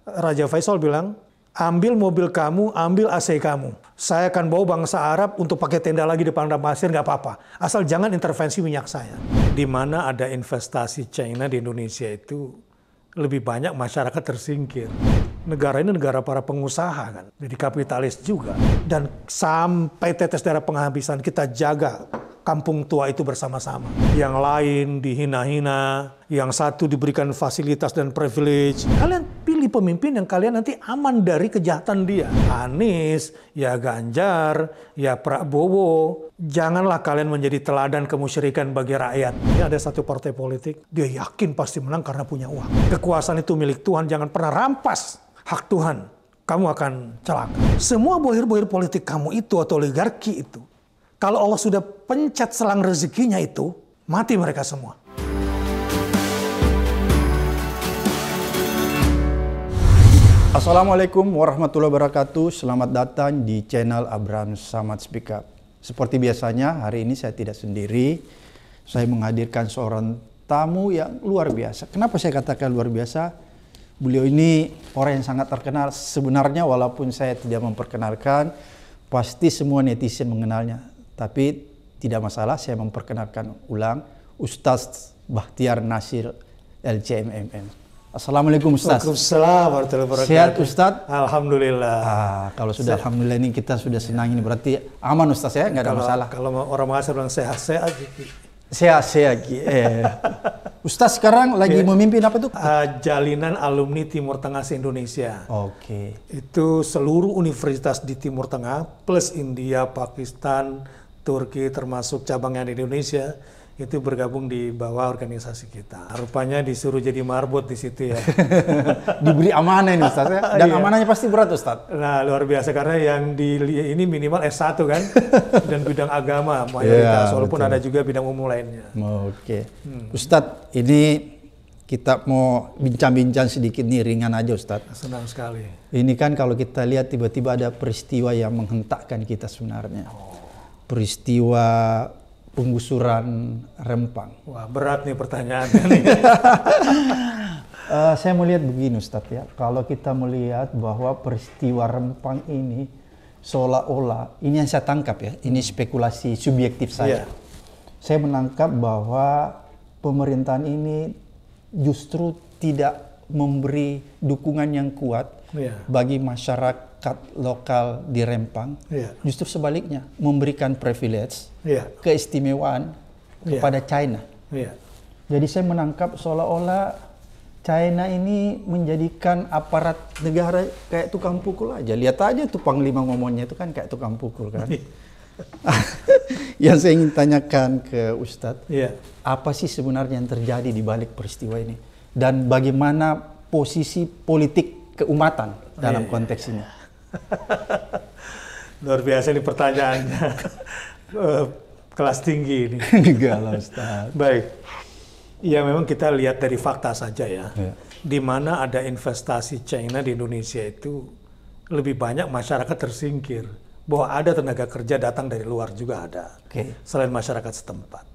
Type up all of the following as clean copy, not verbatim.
Raja Faisal bilang, ambil mobil kamu, ambil AC kamu. Saya akan bawa bangsa Arab untuk pakai tenda lagi di padang pasir, nggak apa-apa. Asal jangan intervensi minyak saya. Di mana ada investasi China di Indonesia itu lebih banyak masyarakat tersingkir. Negara ini negara para pengusaha kan, jadi kapitalis juga. Dan sampai tetes darah penghabisan kita jaga kampung tua itu bersama-sama. Yang lain dihina-hina, yang satu diberikan fasilitas dan privilege. Kalian pilih pemimpin yang kalian nanti aman dari kejahatan dia. Anies, ya Ganjar, ya Prabowo. Janganlah kalian menjadi teladan kemusyrikan bagi rakyat. Ini ada satu partai politik, dia yakin pasti menang karena punya uang. Kekuasaan itu milik Tuhan, jangan pernah rampas hak Tuhan. Kamu akan celaka. Semua bohir-bohir politik kamu itu atau oligarki itu, kalau Allah sudah pencet selang rezekinya itu, mati mereka semua. Assalamualaikum warahmatullahi wabarakatuh. Selamat datang di channel Abraham Samad Speak Up. Seperti biasanya, hari ini saya tidak sendiri. Saya menghadirkan seorang tamu yang luar biasa. Kenapa saya katakan luar biasa? Beliau ini orang yang sangat terkenal. Sebenarnya walaupun saya tidak memperkenalkan, pasti semua netizen mengenalnya. Tapi tidak masalah, saya memperkenalkan ulang Ustadz Bahtiar Nasir LCMMM. Assalamualaikum Ustadz. Waalaikumsalam warahmatullahi wabarakatuh. Sehat Ustadz? Alhamdulillah. Kalau sudah alhamdulillah ini kita sudah senang ini berarti aman Ustadz ya, nggak ada masalah. Kalau orang Makassar bilang sehat-sehat. Sehat. Ustadz sekarang lagi memimpin apa tuh? Jalinan Alumni Timur Tengah se-Indonesia. Oke. Itu seluruh universitas di Timur Tengah plus India, Pakistan, Turki termasuk cabangnya di Indonesia itu bergabung di bawah organisasi kita. Rupanya disuruh jadi marbot di situ ya. Diberi amanah ini Ustadz ya. Dan amanahnya pasti berat Ustadz. Nah luar biasa karena yang di ini minimal S1 kan. Dan bidang agama mayoritas. Walaupun betul. Ada juga bidang umum lainnya. Oke. Ustadz ini kita mau bincang-bincang sedikit nih, ringan aja Ustadz. Senang sekali. Ini kan kalau kita lihat tiba-tiba ada peristiwa yang menghentakkan kita sebenarnya. Peristiwa penggusuran Rempang. Wah berat nih pertanyaannya nih. Saya melihat begini Ustadz ya, kalau kita melihat bahwa peristiwa Rempang ini seolah-olah, ini yang saya tangkap ya, ini spekulasi subjektif saya. Saya menangkap bahwa pemerintahan ini justru tidak memberi dukungan yang kuat bagi masyarakat lokal di Rempang, justru sebaliknya memberikan privilege, keistimewaan kepada China. Jadi saya menangkap seolah-olah China ini menjadikan aparat negara kayak tukang pukul aja. Lihat aja tuh Panglima ngomongnya itu kan kayak tukang pukul kan. Yang saya ingin tanyakan ke Ustadz, apa sih sebenarnya yang terjadi di balik peristiwa ini? Dan bagaimana posisi politik keumatan dalam konteks ini? Luar biasa ini pertanyaannya. Kelas tinggi ini. Enggak lah Ustaz. Baik. Ya memang kita lihat dari fakta saja ya. Di mana ada investasi China di Indonesia itu lebih banyak masyarakat tersingkir. Bahwa ada tenaga kerja datang dari luar juga ada. Selain masyarakat setempat.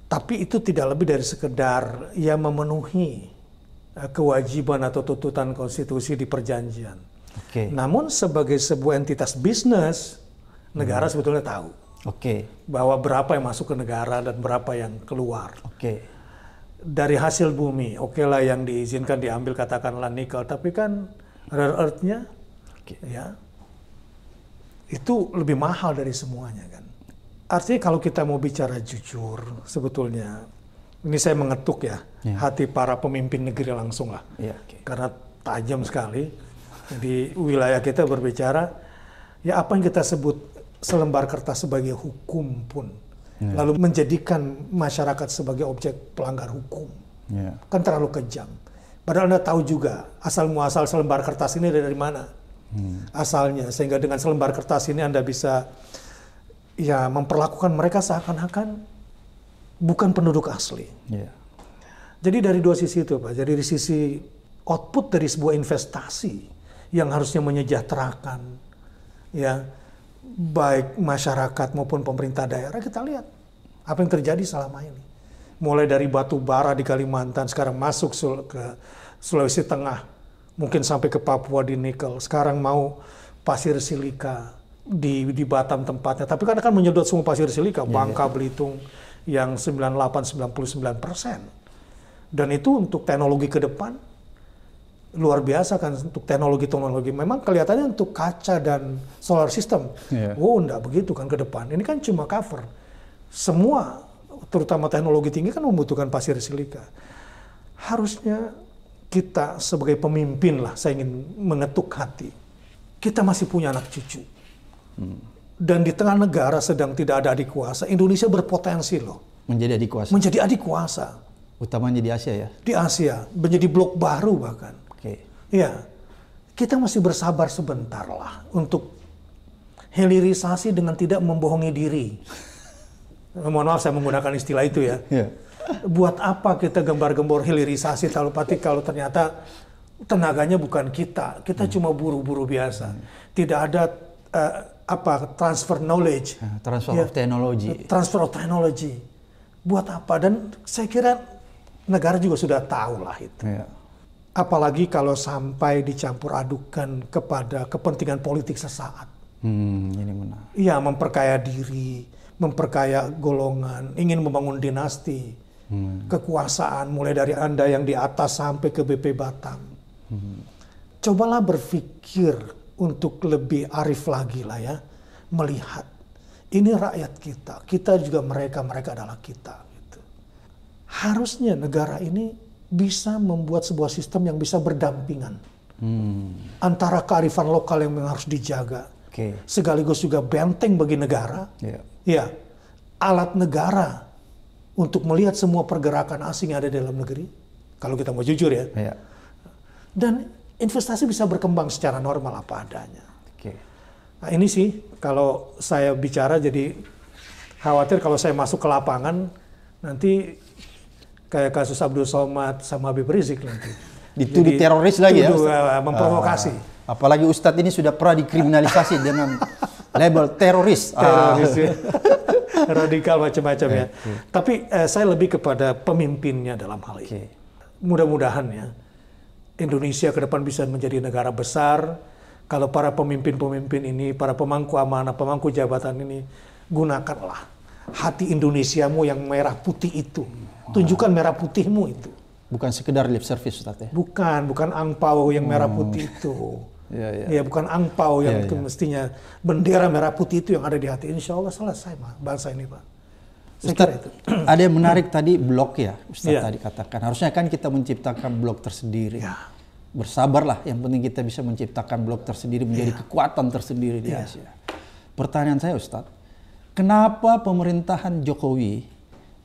Tapi itu tidak lebih dari sekedar yang memenuhi kewajiban atau tuntutan konstitusi di perjanjian. Namun sebagai sebuah entitas bisnis, negara sebetulnya tahu bahwa berapa yang masuk ke negara dan berapa yang keluar. Dari hasil bumi, lah yang diizinkan diambil katakanlah nikel, tapi kan rare earth-nya ya, itu lebih mahal dari semuanya kan. Artinya kalau kita mau bicara jujur, sebetulnya ini saya mengetuk ya hati para pemimpin negeri langsung lah, karena tajam sekali. Di wilayah kita berbicara, ya apa yang kita sebut selembar kertas sebagai hukum pun, lalu menjadikan masyarakat sebagai objek pelanggar hukum, kan terlalu kejam. Padahal Anda tahu juga asal muasal selembar kertas ini dari mana asalnya, sehingga dengan selembar kertas ini Anda bisa ya memperlakukan mereka seakan-akan bukan penduduk asli. Jadi dari dua sisi itu Pak, jadi dari sisi output dari sebuah investasi yang harusnya menyejahterakan ya baik masyarakat maupun pemerintah daerah, kita lihat apa yang terjadi selama ini. Mulai dari batu bara di Kalimantan sekarang masuk ke Sulawesi Tengah, mungkin sampai ke Papua di nikel, sekarang mau pasir silika di Batam tempatnya, tapi kan akan menyedot semua pasir silika, Bangka Belitung yang 98-99%. Dan itu untuk teknologi ke depan luar biasa kan, untuk teknologi. Memang kelihatannya untuk kaca dan solar system, enggak begitu kan ke depan. Ini kan cuma cover. Semua, terutama teknologi tinggi kan membutuhkan pasir silika. Harusnya kita sebagai pemimpin lah, saya ingin mengetuk hati. Kita masih punya anak cucu. Dan di tengah negara sedang tidak ada adik kuasa, Indonesia berpotensi loh. Menjadi adik kuasa. Menjadi adik kuasa. Utamanya di Asia ya? Di Asia, menjadi blok baru bahkan. Ya, kita masih bersabar sebentar lah untuk hilirisasi dengan tidak membohongi diri. Mohon maaf saya menggunakan istilah itu ya. Buat apa kita gembar-gembor hilirisasi kalau ternyata tenaganya bukan kita cuma buru-buru biasa. Tidak ada transfer knowledge. Transfer of technology. Transfer of technology. Buat apa? Dan saya kira negara juga sudah tahu lah itu. Apalagi kalau sampai dicampur adukan kepada kepentingan politik sesaat. Ini benar. Iya, memperkaya diri, memperkaya golongan, ingin membangun dinasti, kekuasaan mulai dari Anda yang di atas sampai ke BP Batam. Cobalah berpikir untuk lebih arif lagi lah ya, melihat ini rakyat kita juga mereka adalah kita. Gitu. Harusnya negara ini bisa membuat sebuah sistem yang bisa berdampingan antara kearifan lokal yang harus dijaga, sekaligus juga benteng bagi negara, ya alat negara untuk melihat semua pergerakan asing yang ada di dalam negeri, kalau kita mau jujur ya, dan investasi bisa berkembang secara normal apa adanya. Nah ini sih kalau saya bicara jadi khawatir kalau saya masuk ke lapangan nanti kayak kasus Abdul Somad sama Habib Rizik nanti. Dituduh teroris lagi ya? Memprovokasi. Apalagi Ustadz ini sudah pernah dikriminalisasi dengan label teroris. Ya. Radikal macam-macam ya. Tapi saya lebih kepada pemimpinnya dalam hal ini. Mudah-mudahan ya, Indonesia ke depan bisa menjadi negara besar. Kalau para pemimpin-pemimpin ini, para pemangku amanah, pemangku jabatan ini, gunakanlah hati Indonesiamu yang merah putih itu. Tunjukkan merah putihmu itu. Bukan sekedar lip service, Ustaz ya? Bukan angpau yang merah putih itu. Ya, bukan angpau yang mestinya bendera merah putih itu yang ada di hati. Insya Allah selesai bangsa ini, Pak. Ustaz, ada yang menarik tadi blok ya, Ustaz tadi katakan. Harusnya kan kita menciptakan blok tersendiri. Bersabarlah, yang penting kita bisa menciptakan blok tersendiri menjadi kekuatan tersendiri di Asia. Pertanyaan saya, Ustaz, kenapa pemerintahan Jokowi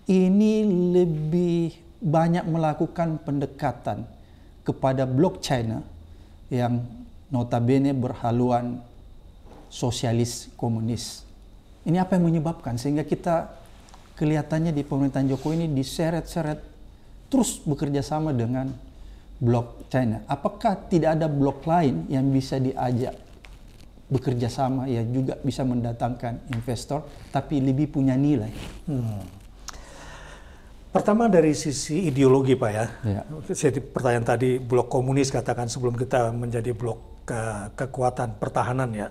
ini lebih banyak melakukan pendekatan kepada blok China yang notabene berhaluan sosialis komunis? Ini apa yang menyebabkan sehingga kita kelihatannya di pemerintahan Jokowi ini diseret-seret terus bekerja sama dengan blok China? Apakah tidak ada blok lain yang bisa diajak bekerja sama yang juga bisa mendatangkan investor tapi lebih punya nilai? Pertama dari sisi ideologi Pak ya. Pertanyaan tadi blok komunis katakan sebelum kita menjadi blok kekuatan pertahanan ya.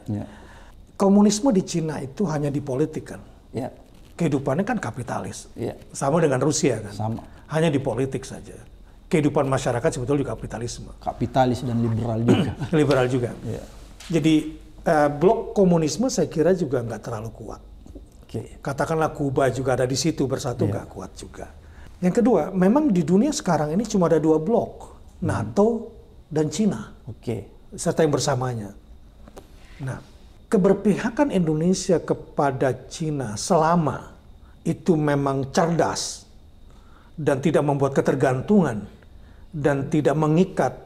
Komunisme di Cina itu hanya di politik kan. Kehidupannya kan kapitalis. Sama dengan Rusia kan. Sama. Hanya di politik saja. Kehidupan masyarakat sebetulnya juga kapitalisme. Kapitalis dan liberal juga. Liberal juga. Jadi blok komunisme saya kira juga nggak terlalu kuat. Katakanlah Kuba juga ada di situ bersatu nggak kuat juga. Yang kedua, memang di dunia sekarang ini cuma ada dua blok, NATO dan Cina, serta yang bersamanya. Nah, keberpihakan Indonesia kepada Cina selama itu memang cerdas dan tidak membuat ketergantungan dan tidak mengikat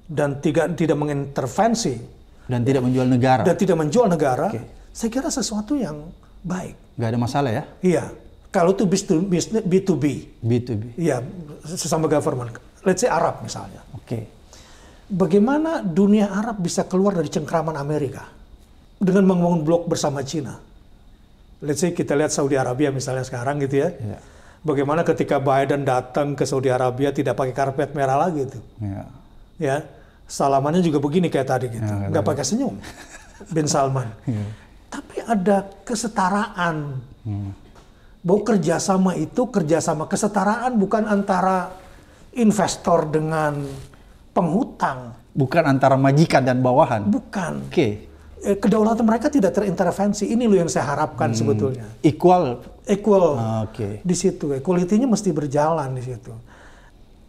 dan tidak mengintervensi dan tidak menjual negara, saya kira sesuatu yang baik. Nggak ada masalah ya? Iya. Kalau itu B2B. Iya, sesama government. Let's say Arab misalnya. Bagaimana dunia Arab bisa keluar dari cengkraman Amerika dengan membangun blok bersama Cina? Let's say kita lihat Saudi Arabia misalnya sekarang gitu ya. Bagaimana ketika Biden datang ke Saudi Arabia tidak pakai karpet merah lagi itu. Ya. salamannya juga begini kayak tadi gitu, nggak pakai senyum, bin Salman. Tapi ada kesetaraan. Bahwa kerjasama itu kerjasama kesetaraan, bukan antara investor dengan penghutang. Bukan antara majikan dan bawahan. Bukan. Oke. Kedaulatan mereka tidak terintervensi. Ini loh yang saya harapkan sebetulnya. Equal. Oke. Di situ equality-nya mesti berjalan di situ.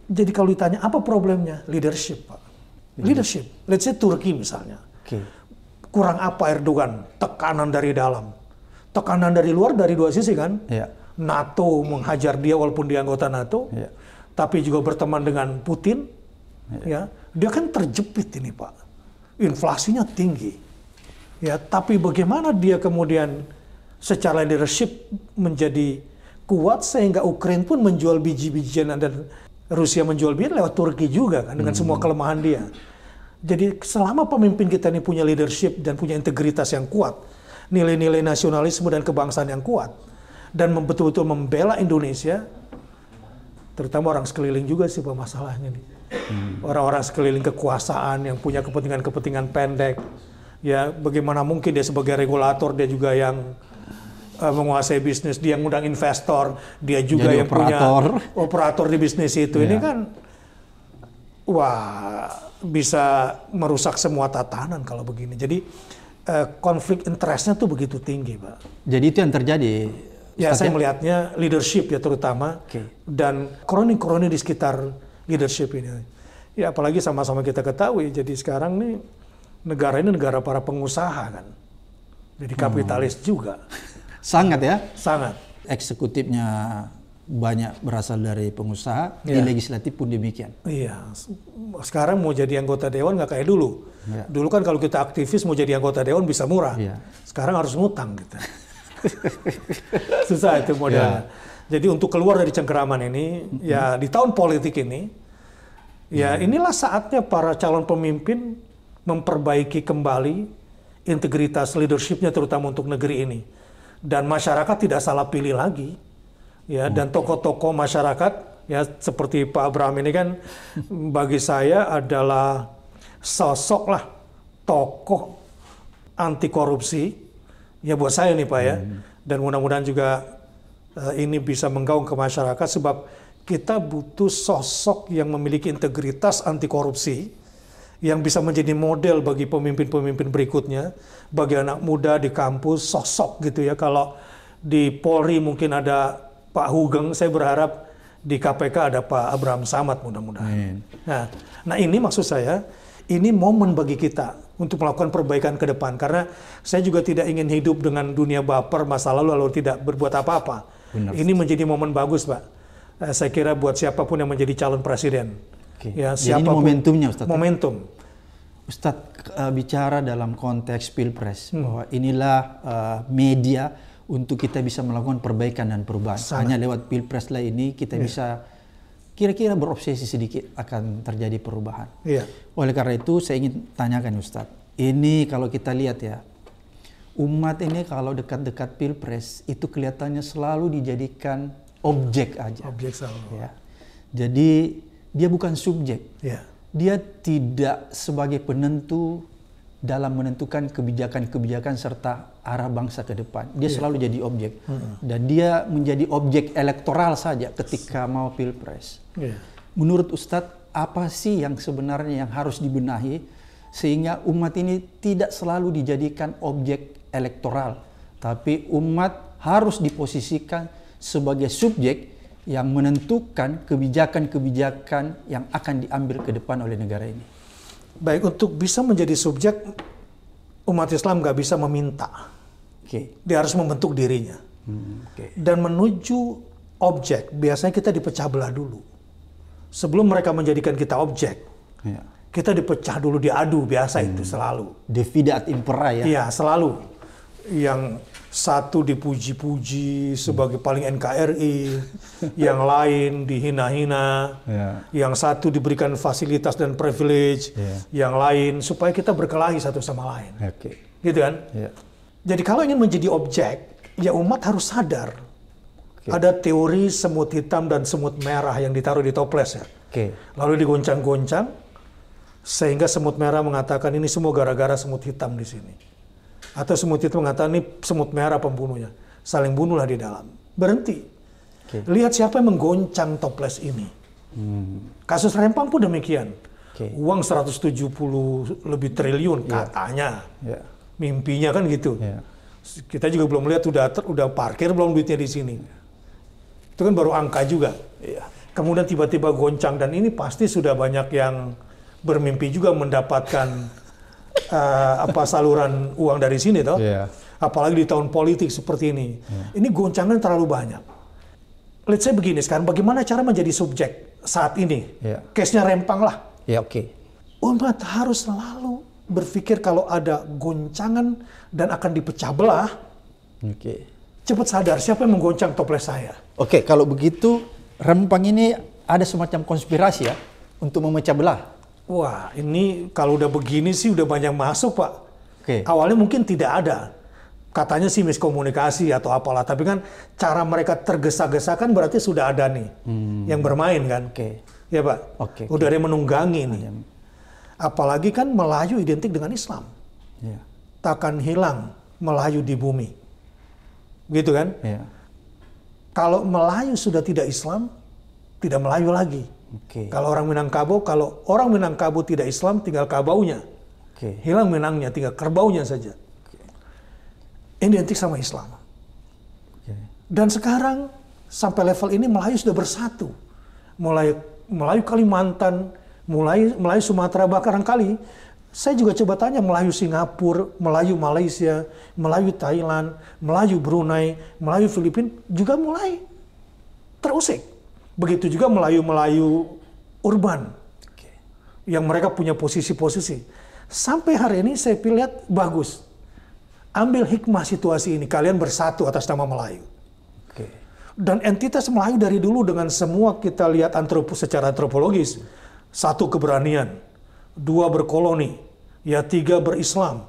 Jadi kalau ditanya apa problemnya, leadership, Pak. Leadership. Let's say Turki misalnya. Kurang apa Erdogan? Tekanan dari dalam. Tekanan dari luar dari dua sisi kan. NATO menghajar dia walaupun dia anggota NATO. Tapi juga berteman dengan Putin. Ya, dia kan terjepit ini, Pak. Inflasinya tinggi. Ya, tapi bagaimana dia kemudian secara leadership menjadi kuat sehingga Ukraina pun menjual biji-bijian dan Rusia menjual biji lewat Turki juga kan dengan semua kelemahan dia. Jadi selama pemimpin kita ini punya leadership dan punya integritas yang kuat, nilai-nilai nasionalisme dan kebangsaan yang kuat, dan betul-betul membela Indonesia, terutama orang sekeliling juga sih Pak masalahnya nih. Orang-orang sekeliling kekuasaan yang punya kepentingan-kepentingan pendek. Ya, bagaimana mungkin dia sebagai regulator, dia juga yang menguasai bisnis, dia ngundang investor, dia juga jadi yang punya operator di bisnis itu. Ini kan, wah, bisa merusak semua tatanan kalau begini. Jadi konflik interestnya tuh begitu tinggi, Pak. Jadi itu yang terjadi. Ya, saya melihatnya leadership ya terutama, dan kroni-kroni di sekitar leadership ini. Ya, apalagi sama-sama kita ketahui, jadi sekarang nih negara ini negara para pengusaha kan. Jadi kapitalis juga. Sangat ya? Sangat. Eksekutifnya banyak berasal dari pengusaha, di legislatif pun demikian. Iya. Sekarang mau jadi anggota dewan nggak kayak dulu. Dulu kan kalau kita aktivis mau jadi anggota dewan bisa murah. Sekarang harus ngutang gitu. Susah itu modelnya. Jadi untuk keluar dari cengkeraman ini, ya di tahun politik ini, ya inilah saatnya para calon pemimpin memperbaiki kembali integritas leadershipnya terutama untuk negeri ini. Dan masyarakat tidak salah pilih lagi. Ya, dan tokoh-tokoh masyarakat, ya seperti Pak Abraham ini kan, bagi saya adalah sosok lah, tokoh anti korupsi. Ya buat saya nih Pak ya, dan mudah-mudahan juga ini bisa menggaung ke masyarakat sebab kita butuh sosok yang memiliki integritas anti korupsi yang bisa menjadi model bagi pemimpin-pemimpin berikutnya, bagi anak muda di kampus, sosok gitu ya. Kalau di Polri mungkin ada Pak Hugeng, saya berharap di KPK ada Pak Abraham Samad mudah-mudahan. Nah ini maksud saya, ini momen bagi kita untuk melakukan perbaikan ke depan. Karena saya juga tidak ingin hidup dengan dunia baper masa lalu tidak berbuat apa-apa. Ini menjadi momen bagus, Pak. Saya kira buat siapapun yang menjadi calon presiden. Ya, jadi ini momentumnya, Ustadz. Momentum. Ustadz bicara dalam konteks Pilpres, bahwa inilah media untuk kita bisa melakukan perbaikan dan perubahan. Hanya lewat Pilpres lah ini kita bisa kira-kira berobsesi sedikit akan terjadi perubahan. Oleh karena itu saya ingin tanyakan Ustadz, ini kalau kita lihat ya, umat ini kalau dekat-dekat Pilpres itu kelihatannya selalu dijadikan objek aja. Objek selalu. Ya. Jadi dia bukan subjek. Dia tidak sebagai penentu dalam menentukan kebijakan-kebijakan serta arah bangsa ke depan. Dia selalu jadi objek. Dan dia menjadi objek elektoral saja ketika mau Pilpres. Menurut Ustadz, apa sih yang sebenarnya yang harus dibenahi sehingga umat ini tidak selalu dijadikan objek elektoral, tapi umat harus diposisikan sebagai subjek yang menentukan kebijakan-kebijakan yang akan diambil ke depan oleh negara ini? Baik, untuk bisa menjadi subjek, umat Islam nggak bisa meminta. Dia harus membentuk dirinya. Dan menuju objek, biasanya kita dipecah belah dulu. Sebelum mereka menjadikan kita objek, kita dipecah dulu, diadu, biasa itu selalu. Divide et impera ya? Iya, selalu. Yang satu dipuji-puji sebagai paling NKRI, yang lain dihina-hina, yang satu diberikan fasilitas dan privilege, yang lain supaya kita berkelahi satu sama lain. Gitu kan? Jadi kalau ingin menjadi objek, ya umat harus sadar. Ada teori semut hitam dan semut merah yang ditaruh di toples ya. Lalu digoncang-goncang, Sehingga semut merah mengatakan ini semua gara-gara semut hitam di sini. Atau semut hitam mengatakan ini semut merah pembunuhnya. Saling bunuhlah di dalam. Berhenti. Lihat siapa yang menggoncang toples ini. Kasus Rempang pun demikian. Uang 170 lebih triliun katanya. Mimpinya kan gitu. Kita juga belum lihat udah parkir belum duitnya di sini. Itu kan baru angka juga. Kemudian tiba-tiba goncang, dan ini pasti sudah banyak yang bermimpi juga mendapatkan saluran uang dari sini toh. Apalagi di tahun politik seperti ini. Ini goncangan terlalu banyak. Let's say begini sekarang, bagaimana cara menjadi subjek saat ini? Case-nya Rempang lah. Umat harus selalu berpikir kalau ada goncangan dan akan dipecah belah. Cepat sadar siapa yang menggoncang toples saya. Kalau begitu Rempang ini ada semacam konspirasi ya untuk memecah belah. Wah, ini kalau udah begini sih udah banyak masuk, Pak. Awalnya mungkin tidak ada. Katanya sih miskomunikasi atau apalah. Tapi kan cara mereka tergesa-gesa kan berarti sudah ada nih yang bermain kan. Ya, Pak. Udah ada yang menunggangi nih. Apalagi kan Melayu identik dengan Islam. Takkan hilang Melayu di bumi. Gitu kan? Kalau Melayu sudah tidak Islam, tidak Melayu lagi. Kalau orang Minangkabau tidak Islam, tinggal kabaunya. Hilang Minangnya, tinggal kerbaunya saja. Identik sama Islam. Dan sekarang sampai level ini Melayu sudah bersatu. Melayu Kalimantan, Melayu Sumatera, bahkan kali saya juga coba tanya Melayu Singapura, Melayu Malaysia, Melayu Thailand, Melayu Brunei, Melayu Filipina juga mulai terusik. Begitu juga Melayu urban, yang mereka punya posisi-posisi. Sampai hari ini saya lihat bagus. Ambil hikmah situasi ini, kalian bersatu atas nama Melayu. Dan entitas Melayu dari dulu dengan semua kita lihat secara antropologis. 1, keberanian. 2, berkoloni. 3, berislam.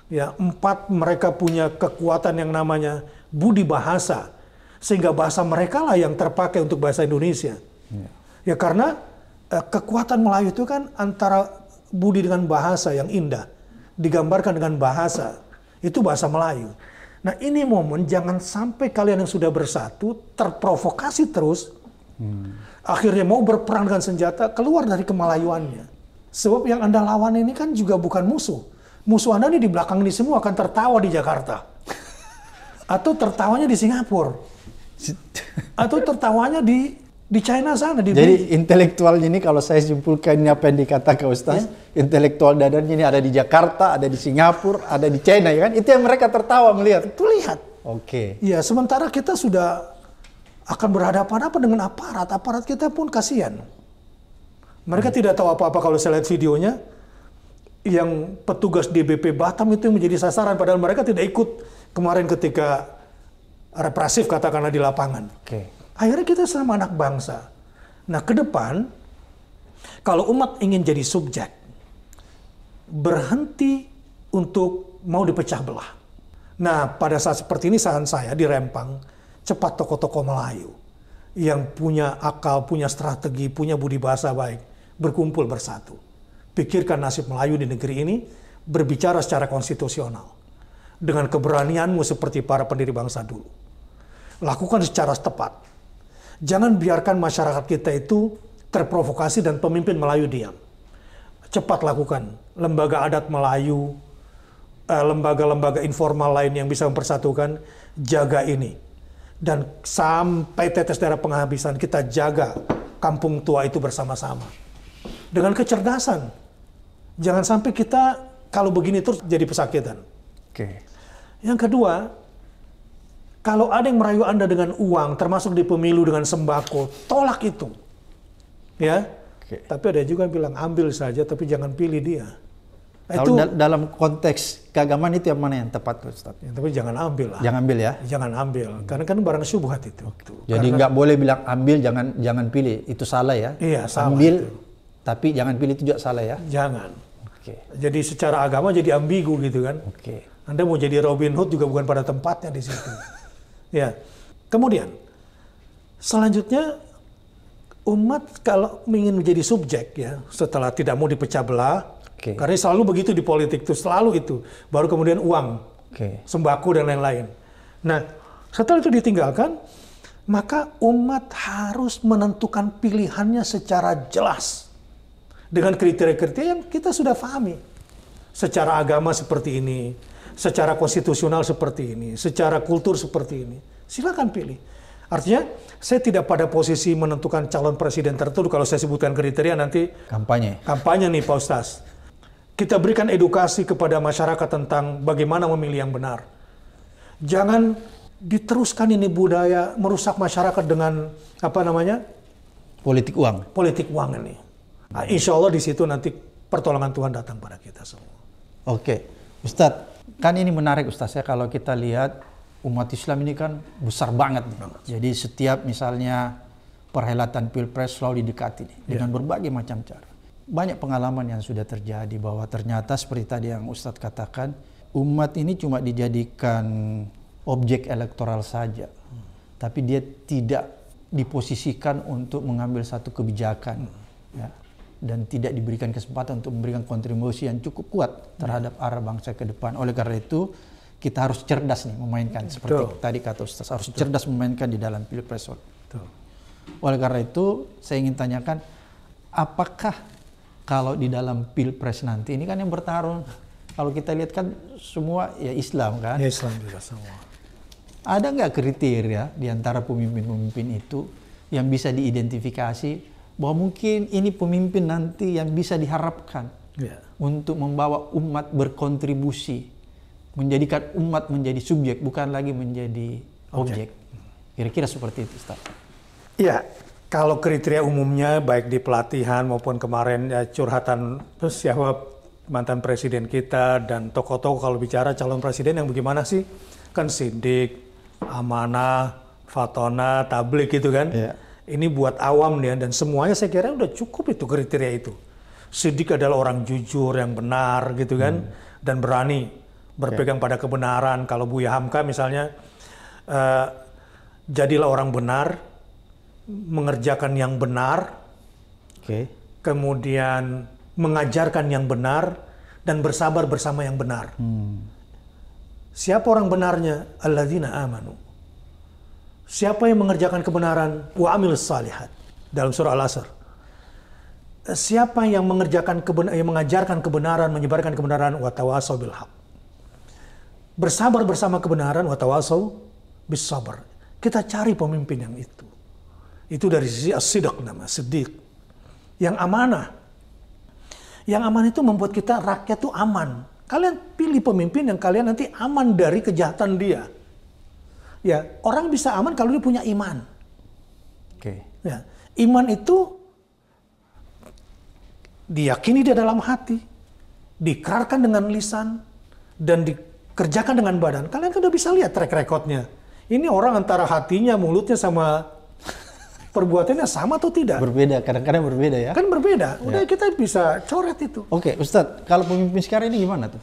4, mereka punya kekuatan yang namanya budi bahasa. Sehingga bahasa mereka lah yang terpakai untuk bahasa Indonesia. Karena kekuatan Melayu itu kan antara budi dengan bahasa yang indah. Digambarkan dengan bahasa. Itu bahasa Melayu. Nah, ini momen jangan sampai kalian yang sudah bersatu terprovokasi terus. Akhirnya mau berperang dengan senjata, keluar dari kemalayuannya. Sebab yang Anda lawan ini kan juga bukan musuh. Musuh Anda ini di belakang ini semua akan tertawa di Jakarta. Atau tertawanya di Singapura. Atau tertawanya di China sana. Jadi intelektualnya ini kalau saya simpulkan ini apa yang dikatakan Ustaz, intelektual dadarnya ini ada di Jakarta, ada di Singapura, ada di China, ya kan? Itu yang mereka tertawa melihat. Itu lihat. Ya, sementara kita sudah akan berhadapan-hadapan dengan aparat. Aparat kita pun kasihan. Mereka tidak tahu apa-apa. Kalau saya lihat videonya, yang petugas DBP Batam itu yang menjadi sasaran, padahal mereka tidak ikut kemarin ketika represif katakanlah di lapangan. Akhirnya kita sama anak bangsa. Nah, ke depan kalau umat ingin jadi subjek, berhenti untuk mau dipecah belah. Nah, pada saat seperti ini saran saya di Rempang, cepat tokoh-tokoh Melayu yang punya akal, punya strategi, punya budi bahasa baik, berkumpul bersatu. Pikirkan nasib Melayu di negeri ini, berbicara secara konstitusional. Dengan keberanianmu seperti para pendiri bangsa dulu. Lakukan secara tepat. Jangan biarkan masyarakat kita itu terprovokasi dan pemimpin Melayu diam. Cepat lakukan. Lembaga adat Melayu, lembaga-lembaga informal lain yang bisa mempersatukan, jaga ini. Dan sampai tetes darah penghabisan, kita jaga kampung tua itu bersama-sama. Dengan kecerdasan. Jangan sampai kita kalau begini terus jadi pesakitan. Yang kedua, kalau ada yang merayu Anda dengan uang, termasuk di pemilu dengan sembako, tolak itu. Ya. Tapi ada juga yang bilang ambil saja, tapi jangan pilih dia. Kalau dalam konteks keagamaan itu yang mana yang tepat, Ustaz? Ya, tapi jangan ambil lah. Jangan ambil ya? Jangan ambil, karena kan barang syubhat itu. Jadi nggak boleh bilang ambil, jangan pilih. Itu salah ya? Iya, salah. Ambil, tapi jangan pilih itu juga salah ya? Jangan. Jadi secara agama jadi ambigu gitu kan? Anda mau jadi Robin Hood juga bukan pada tempatnya di situ. Ya. Kemudian, selanjutnya Umat kalau ingin menjadi subjek ya, setelah tidak mau dipecah belah, karena selalu begitu di politik tuh, selalu itu. Baru kemudian uang, sembako dan lain-lain. Nah, setelah itu ditinggalkan, maka umat harus menentukan pilihannya secara jelas. Dengan kriteria-kriteria yang kita sudah pahami. Secara agama seperti ini, secara konstitusional seperti ini, secara kultur seperti ini. Silakan pilih. Artinya, saya tidak pada posisi menentukan calon presiden tertentu. Kalau saya sebutkan kriteria nanti kampanye nih Pak Ustaz. Kita berikan edukasi kepada masyarakat tentang bagaimana memilih yang benar. Jangan diteruskan ini budaya merusak masyarakat dengan politik uang ini. Nah, insya Allah di situ nanti pertolongan Tuhan datang pada kita semua. Oke, Ustadz, kan ini menarik Ustadz ya, kalau kita lihat umat Islam ini kan besar banget. Jadi setiap misalnya perhelatan Pilpres selalu didekati dengan berbagai macam cara. Banyak pengalaman yang sudah terjadi bahwa ternyata seperti tadi yang Ustadz katakan, umat ini cuma dijadikan objek elektoral saja. Tapi dia tidak diposisikan untuk mengambil satu kebijakan. Ya. Dan tidak diberikan kesempatan untuk memberikan kontribusi yang cukup kuat terhadap arah bangsa ke depan. Oleh karena itu, kita harus cerdas nih memainkan seperti tadi kata Ustaz, harus cerdas memainkan di dalam Pilpres. Oleh karena itu saya ingin tanyakan, apakah kalau di dalam Pilpres nanti ini kan yang bertarung, kalau kita lihat kan semua ya Islam kan? Ya, Islam juga semua. Ada nggak kriteria di antara pemimpin-pemimpin itu yang bisa diidentifikasi bahwa mungkin ini pemimpin nanti yang bisa diharapkan untuk membawa umat berkontribusi, menjadikan umat menjadi subjek, bukan lagi menjadi objek. Kira-kira seperti itu, Ustaz. Iya, kalau kriteria umumnya baik di pelatihan maupun kemarin ya, curhatan terus siapa mantan presiden kita dan tokoh-tokoh kalau bicara calon presiden yang bagaimana sih? Kan sidik, amanah, fatona, tablik gitu kan. Ini buat awam nih dan semuanya saya kira udah cukup itu kriteria itu. Sidik adalah orang jujur yang benar gitu kan dan berani berpegang pada kebenaran. Kalau Buya Hamka misalnya, jadilah orang benar, mengerjakan yang benar, kemudian mengajarkan yang benar, dan bersabar bersama yang benar. Siapa orang benarnya? Alladzina amanu. Siapa yang mengerjakan kebenaran? Wa amilus salihat. Dalam surah Al-Asr. Siapa yang mengerjakan yang mengajarkan kebenaran, menyebarkan kebenaran? Wa tawassaw bil haq. Bersabar bersama kebenaran, wa tawassaw bis sabr. Kita cari pemimpin yang itu. Itu dari sisi as-sidq nama, siddiq. Yang amanah. Yang aman itu membuat kita rakyat itu aman. Kalian pilih pemimpin yang kalian nanti aman dari kejahatan dia. Ya, orang bisa aman kalau dia punya iman. Ya, iman itu diyakini di dalam hati, diikrarkan dengan lisan, dan dikerjakan dengan badan. Kalian kan udah bisa lihat track recordnya. Ini orang antara hatinya, mulutnya sama perbuatannya sama atau tidak? Berbeda, kadang-kadang berbeda ya. Kan berbeda. Udah kita bisa coret itu. Oke, Ustadz, kalau pemimpin sekarang ini gimana tuh?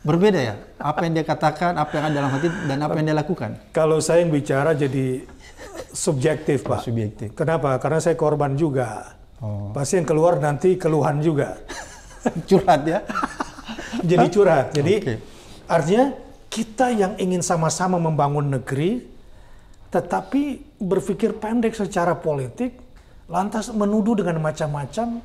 Berbeda ya? Apa yang dia katakan, apa yang ada dalam hati, dan apa yang dia lakukan? Kalau saya yang bicara jadi subjektif, Pak. Subjektif. Kenapa? Karena saya korban juga. Pasti yang keluar nanti keluhan juga. Curhat ya? Jadi curhat. Jadi artinya kita yang ingin sama-sama membangun negeri, tetapi berpikir pendek secara politik, lantas menuduh dengan macam-macam,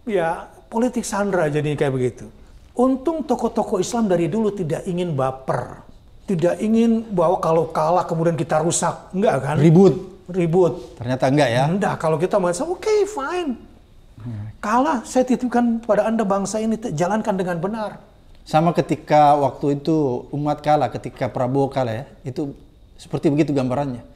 ya politik sandra jadi kayak begitu. Untung tokoh-tokoh Islam dari dulu tidak ingin baper. Tidak ingin bahwa kalau kalah kemudian kita rusak. Enggak kan? Ribut. Ternyata enggak ya? Enggak, kalau kita merasa oke, fine. Kalah, saya titipkan pada Anda bangsa ini, jalankan dengan benar. Sama ketika waktu itu umat kalah, ketika Prabowo kalah ya, itu seperti begitu gambarannya.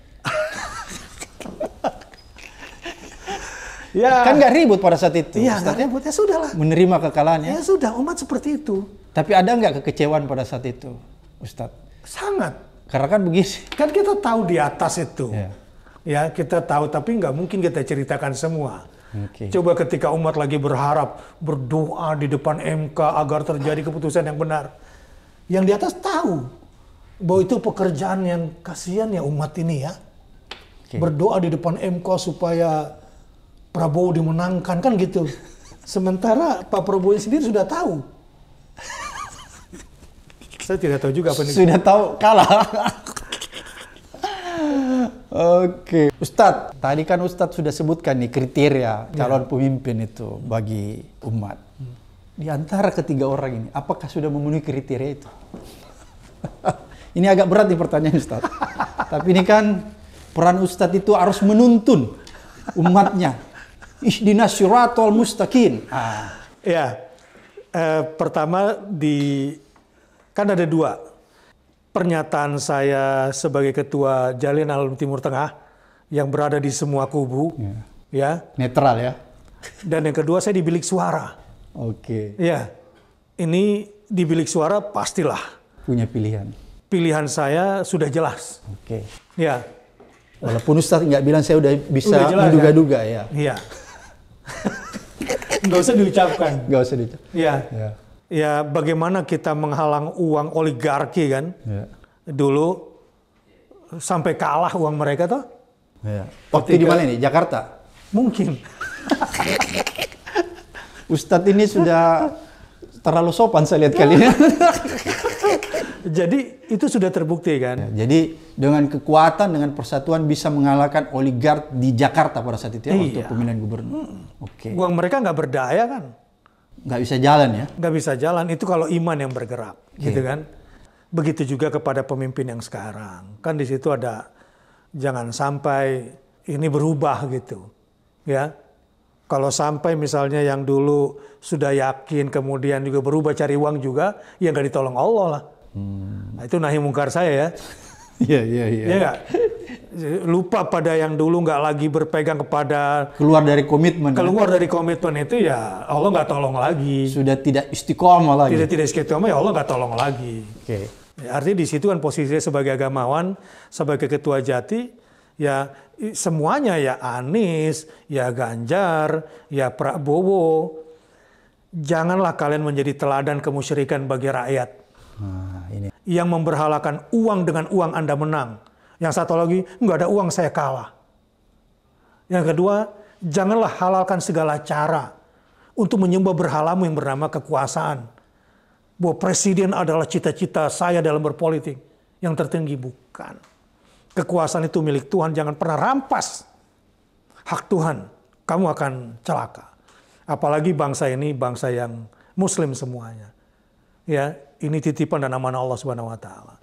Ya. Kan nggak ribut pada saat itu. Iya, nggak ribut, ya sudah lah. Menerima kekalahannya. Ya sudah, umat seperti itu. Tapi ada nggak kekecewaan pada saat itu, Ustadz? Sangat. Karena kan begini. Kan kita tahu di atas itu. Ya, kita tahu, tapi nggak mungkin kita ceritakan semua. Coba ketika umat lagi berharap, berdoa di depan MK agar terjadi keputusan yang benar. Yang di atas tahu bahwa itu pekerjaan yang kasihan ya umat ini ya. Berdoa di depan MK supaya Prabowo dimenangkan kan gitu. Sementara Pak Prabowo sendiri sudah tahu. Saya tidak tahu juga apa ini. Sudah tahu kalah. Oke. Ustadz, tadi kan Ustadz sudah sebutkan nih kriteria calon pemimpin itu bagi umat. Di antara ketiga orang ini, apakah sudah memenuhi kriteria itu? Ini agak berat nih pertanyaan Ustadz. Tapi ini kan peran Ustadz itu harus menuntun umatnya. Ihdinas siratal mustaqim. Ya, pertama kan ada dua. Pernyataan saya sebagai ketua Jalin Al Timur Tengah yang berada di semua kubu, ya. Netral ya. Dan yang kedua saya di bilik suara. Oke. Ya, ini di bilik suara pastilah. Punya pilihan. Pilihan saya sudah jelas. Oke. Ya. Walaupun Ustadz nggak bilang saya udah bisa menduga-duga ya. Iya. Nggak usah diucapkan. Nggak usah diucapkan. Iya. Ya. Ya, bagaimana kita menghalang uang oligarki kan? Ya. Dulu sampai kalah uang mereka tuh. Ya. Waktu di mana ini? Jakarta? Mungkin. Ustadz ini sudah terlalu sopan saya lihat kali ini. Jadi itu sudah terbukti kan? Ya, jadi dengan kekuatan, dengan persatuan bisa mengalahkan oligark di Jakarta pada saat itu ya, untuk pemilihan gubernur. Oke. Uang mereka nggak berdaya kan? Nggak bisa jalan ya? Nggak bisa jalan, itu kalau iman yang bergerak, gitu kan? Begitu juga kepada pemimpin yang sekarang. Kan di situ ada, jangan sampai ini berubah gitu. Ya, kalau sampai misalnya yang dulu sudah yakin, kemudian juga berubah cari uang juga, ya nggak ditolong Allah lah. Nah, itu nahi mungkar saya ya. Iya. Ya nggak? Lupa pada yang dulu nggak lagi berpegang kepada keluar dari komitmen. Keluar dari komitmen itu ya Allah nggak tolong lagi. Sudah tidak istiqomah lagi. Tidak istiqomah ya Allah nggak tolong lagi. Oke. Ya, artinya di situ kan posisinya sebagai agamawan, sebagai ketua Jati, ya semuanya ya Anies, ya Ganjar, ya Prabowo. Janganlah kalian menjadi teladan kemusyrikan bagi rakyat. Nah, ini. Yang memberhalakan uang dengan uang Anda menang. Yang satu lagi, nggak ada uang saya kalah. Yang kedua, janganlah halalkan segala cara untuk menyembah berhalamu yang bernama kekuasaan. Bahwa presiden adalah cita-cita saya dalam berpolitik. Yang tertinggi bukan. Kekuasaan itu milik Tuhan, jangan pernah rampas hak Tuhan. Kamu akan celaka. Apalagi bangsa ini bangsa yang Muslim semuanya. Ya, ini titipan dan amanah Allah Subhanahu wa taala.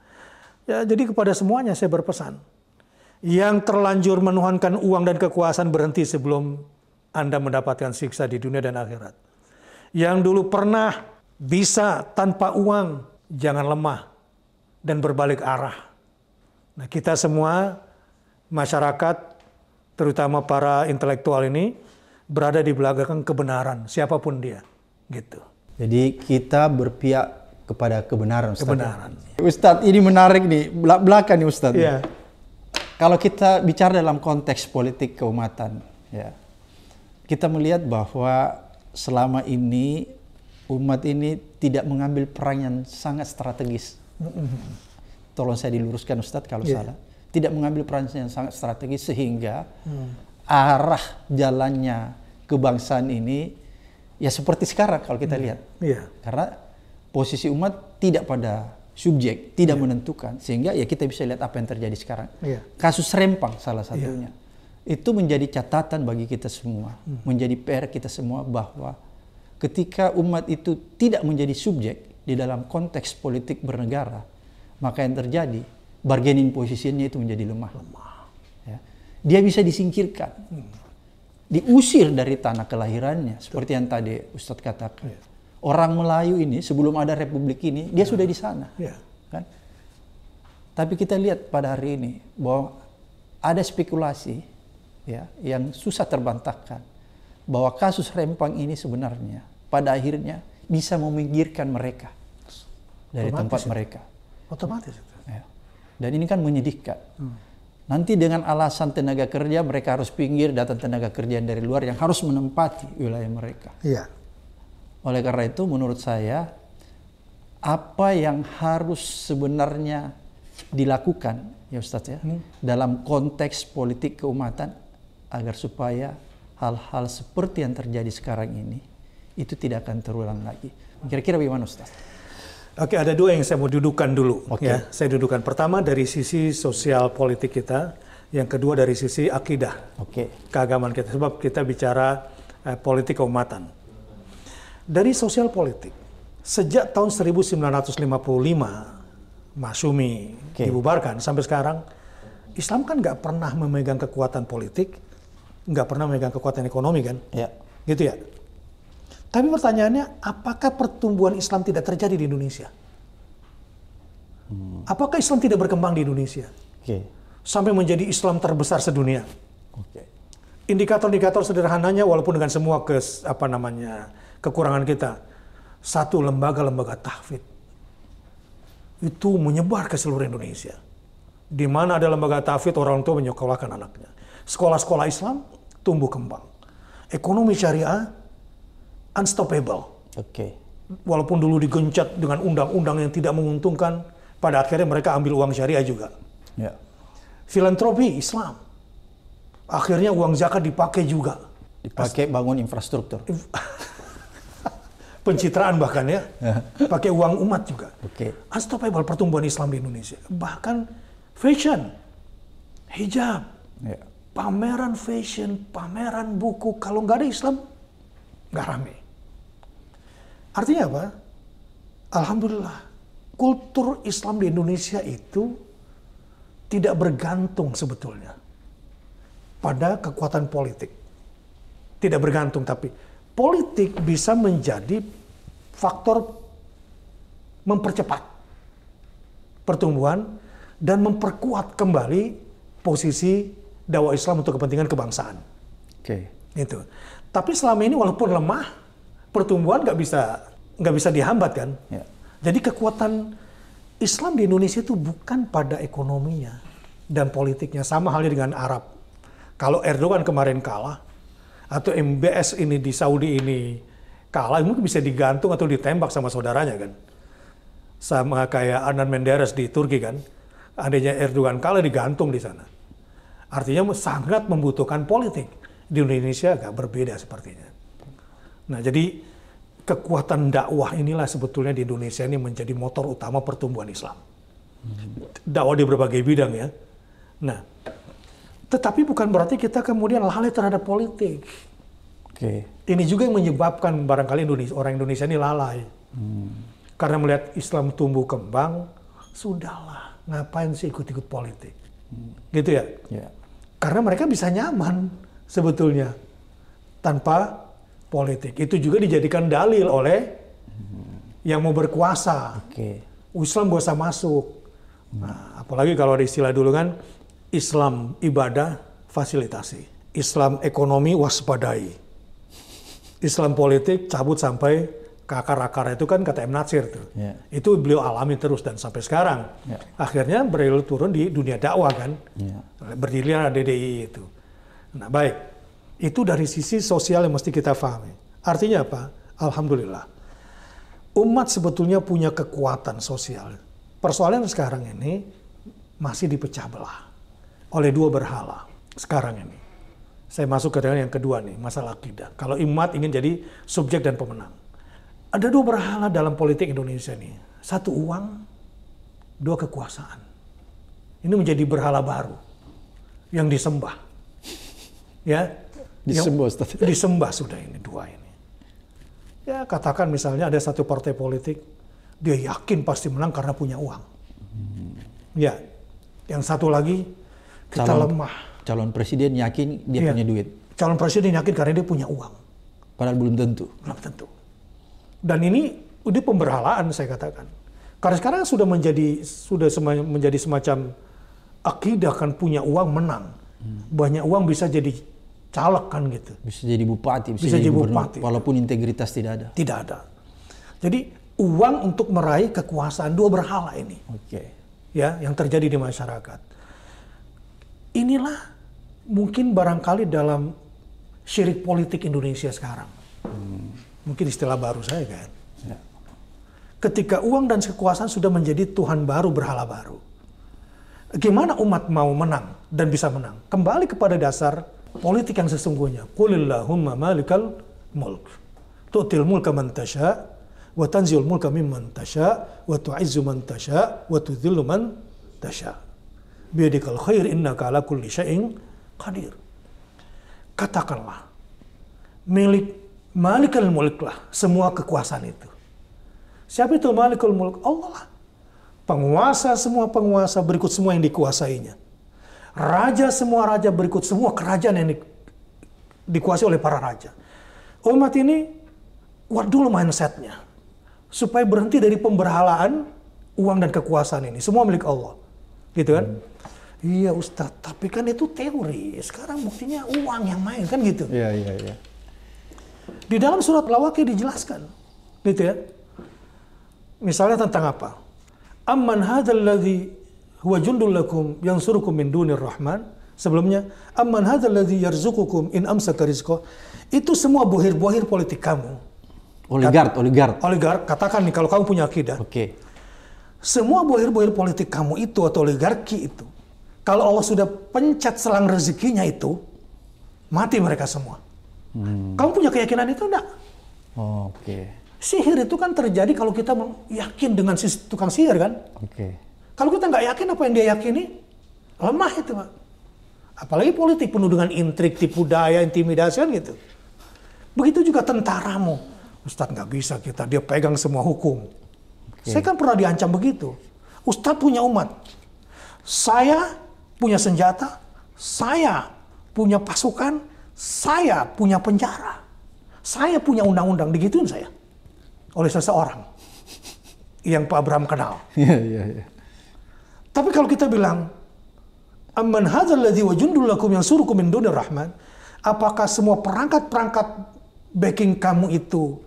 Ya, jadi kepada semuanya saya berpesan. Yang terlanjur menuhankan uang dan kekuasaan berhenti sebelum Anda mendapatkan siksa di dunia dan akhirat. Yang dulu pernah bisa tanpa uang, jangan lemah dan berbalik arah. Nah, kita semua masyarakat, terutama para intelektual ini berada di belakang kebenaran, siapapun dia, gitu. Jadi kita berpihak kepada kebenaran, Ustadz. Kebenaran. Ustadz, ini menarik nih, belakang nih Ustadz. Iya. Kalau kita bicara dalam konteks politik keumatan, ya, kita melihat bahwa selama ini umat ini tidak mengambil peran yang sangat strategis. Tolong saya diluruskan Ustadz kalau salah. Tidak mengambil peran yang sangat strategis sehingga arah jalannya kebangsaan ini ya seperti sekarang kalau kita lihat. Karena posisi umat tidak pada subjek, tidak menentukan, sehingga ya kita bisa lihat apa yang terjadi sekarang. Kasus Rempang salah satunya. Itu menjadi catatan bagi kita semua, menjadi PR kita semua bahwa ketika umat itu tidak menjadi subjek di dalam konteks politik bernegara, maka yang terjadi bargaining posisinya itu menjadi lemah. Ya. Dia bisa disingkirkan, diusir dari tanah kelahirannya, seperti yang tadi Ustadz katakan. Orang Melayu ini sebelum ada republik ini dia sudah di sana, kan? Tapi kita lihat pada hari ini bahwa ada spekulasi, ya, yang susah terbantahkan bahwa kasus Rempang ini sebenarnya pada akhirnya bisa meminggirkan mereka dari tempat mereka. Otomatis. Ya. Dan ini kan menyedihkan. Nanti dengan alasan tenaga kerja mereka harus pinggir, datang tenaga kerja dari luar yang harus menempati wilayah mereka. Oleh karena itu menurut saya apa yang harus sebenarnya dilakukan ya Ustadz ya dalam konteks politik keumatan agar supaya hal-hal seperti yang terjadi sekarang ini itu tidak akan terulang lagi. Kira-kira bagaimana Ustaz? Oke, ada dua yang saya mau dudukan dulu. Oke. Ya, saya dudukan. Pertama dari sisi sosial politik kita, yang kedua dari sisi akidah, keagamaan kita. Sebab kita bicara politik keumatan. Dari sosial politik, sejak tahun 1955 Masyumi dibubarkan sampai sekarang, Islam kan nggak pernah memegang kekuatan politik, nggak pernah memegang kekuatan ekonomi kan, gitu ya. Tapi pertanyaannya, apakah pertumbuhan Islam tidak terjadi di Indonesia? Apakah Islam tidak berkembang di Indonesia? Sampai menjadi Islam terbesar sedunia. Indikator-indikator sederhananya, walaupun dengan semua kekurangan kita, satu lembaga-lembaga tahfidz itu menyebar ke seluruh Indonesia. Di mana ada lembaga tahfidz, orang tua menyekolahkan anaknya. Sekolah-sekolah Islam tumbuh kembang. Ekonomi syariah unstoppable. Walaupun dulu digencet dengan undang-undang yang tidak menguntungkan, pada akhirnya mereka ambil uang syariah juga. Filantropi Islam, akhirnya uang zakat dipakai juga. Dipakai bangun infrastruktur. Pencitraan bahkan ya, pakai uang umat juga. Unstoppable pertumbuhan Islam di Indonesia. Bahkan fashion, hijab, pameran fashion, pameran buku. Kalau nggak ada Islam, nggak rame. Artinya apa? Alhamdulillah, kultur Islam di Indonesia itu tidak bergantung sebetulnya pada kekuatan politik. Tidak bergantung, tapi politik bisa menjadi faktor mempercepat pertumbuhan dan memperkuat kembali posisi dakwah Islam untuk kepentingan kebangsaan. Itu. Tapi selama ini walaupun lemah, pertumbuhan nggak bisa dihambat kan. Jadi kekuatan Islam di Indonesia itu bukan pada ekonominya dan politiknya. Sama halnya dengan Arab. Kalau Erdogan kemarin kalah, atau MBS ini di Saudi ini kalah, mungkin bisa digantung atau ditembak sama saudaranya kan. Sama kayak Adnan Menderes di Turki kan. Andainya Erdogan kalah, digantung di sana. Artinya sangat membutuhkan politik. Di Indonesia agak berbeda sepertinya. Nah, jadi kekuatan dakwah inilah sebetulnya di Indonesia ini menjadi motor utama pertumbuhan Islam. Dakwah di berbagai bidang ya. Nah, tetapi bukan berarti kita kemudian lalai terhadap politik. Ini juga yang menyebabkan barangkali orang Indonesia ini lalai. Karena melihat Islam tumbuh kembang, sudahlah, ngapain sih ikut-ikut politik? Gitu ya? Karena mereka bisa nyaman sebetulnya tanpa politik. Itu juga dijadikan dalil oleh yang mau berkuasa. Islam gak usah masuk. Nah, apalagi kalau ada istilah dulu kan, Islam ibadah fasilitasi. Islam ekonomi waspadai. Islam politik cabut sampai ke akar-akar, itu kan kata M. Natsir tuh. Itu beliau alami terus dan sampai sekarang. Akhirnya beliau turun di dunia dakwah kan. Berdirilah DDI itu. Nah, baik. Itu dari sisi sosial yang mesti kita pahami. Artinya apa? Alhamdulillah. Umat sebetulnya punya kekuatan sosial. Persoalan sekarang ini masih dipecah belah oleh dua berhala sekarang ini. Saya masuk ke yang kedua nih, masalah akidah. Kalau umat ingin jadi subjek dan pemenang. Ada dua berhala dalam politik Indonesia nih. Satu uang, dua kekuasaan. Ini menjadi berhala baru yang disembah. Ya, disembah sudah ini dua ini. Ya, katakan misalnya ada satu partai politik, dia yakin pasti menang karena punya uang. Ya, yang satu lagi kita lemah. Calon presiden yakin dia punya duit. Calon presiden yakin karena dia punya uang. Padahal belum tentu. Belum tentu. Dan ini udah pemberhalaan saya katakan. Karena sekarang sudah menjadi semacam akidah kan, punya uang menang. Banyak uang bisa jadi caleg kan gitu. Bisa jadi bupati, bisa jadi gubernur, walaupun integritas tidak ada. Tidak ada. Jadi uang untuk meraih kekuasaan, dua berhala ini. Ya, yang terjadi di masyarakat. Inilah mungkin barangkali dalam syirik politik Indonesia sekarang. Mungkin istilah baru saya kan. Ketika uang dan kekuasaan sudah menjadi Tuhan baru, berhala baru. Gimana umat mau menang dan bisa menang? Kembali kepada dasar politik yang sesungguhnya. Qulillahumma malikal mulk. Tu'til mulka man tasha wa tanzilul mulka mimman tasha wa tu'izzu man tasha wa tudhillu man tasha. Biyadikal khair innaka ala kulli syai'in qadir. Katakanlah, malikal mulk lah semua kekuasaan itu. Siapa itu malikul mulk? Allah lah. Penguasa semua penguasa berikut semua yang dikuasainya. Raja semua raja berikut semua kerajaan yang dikuasai oleh para raja. Umat ini buat dulu mindsetnya. Supaya berhenti dari pemberhalaan uang dan kekuasaan ini. Semua milik Allah. Gitu kan? Iya Ustadz, tapi kan itu teori. Sekarang buktinya uang yang main kan gitu. Iya. Di dalam surat Al-Waqiah dijelaskan. Gitu ya. Misalnya tentang apa? Amman hadzal ladzi huwa jundul lakum yansurukum min dunir rahman. Sebelumnya, amman hadzal ladzi yarzuqukum in amsaka rizqah. Itu semua bohir-bohir politik kamu. Oligark, katakan nih kalau kamu punya akidah. Oke. Semua bohir-bohir politik kamu itu atau oligarki itu, kalau Allah sudah pencet selang rezekinya itu, mati mereka semua. Kamu punya keyakinan itu enggak? Oke. Sihir itu kan terjadi kalau kita yakin dengan tukang sihir kan? Oke. Kalau kita nggak yakin apa yang dia yakini, lemah itu Pak. Apalagi politik penuh dengan intrik, tipu daya, intimidasi kan gitu. Begitu juga tentaramu. Ustadz nggak bisa kita, dia pegang semua hukum. Saya kan pernah diancam begitu. Ustadz punya umat. Saya punya senjata, saya punya pasukan, saya punya penjara. Saya punya undang-undang, digituin saya. Oleh seseorang yang Pak Abraham kenal. Iya. Tapi kalau kita bilang, amman hadzal ladzi wa jundul lakum yansurukum min dunir rahman, apakah semua perangkat-perangkat backing kamu itu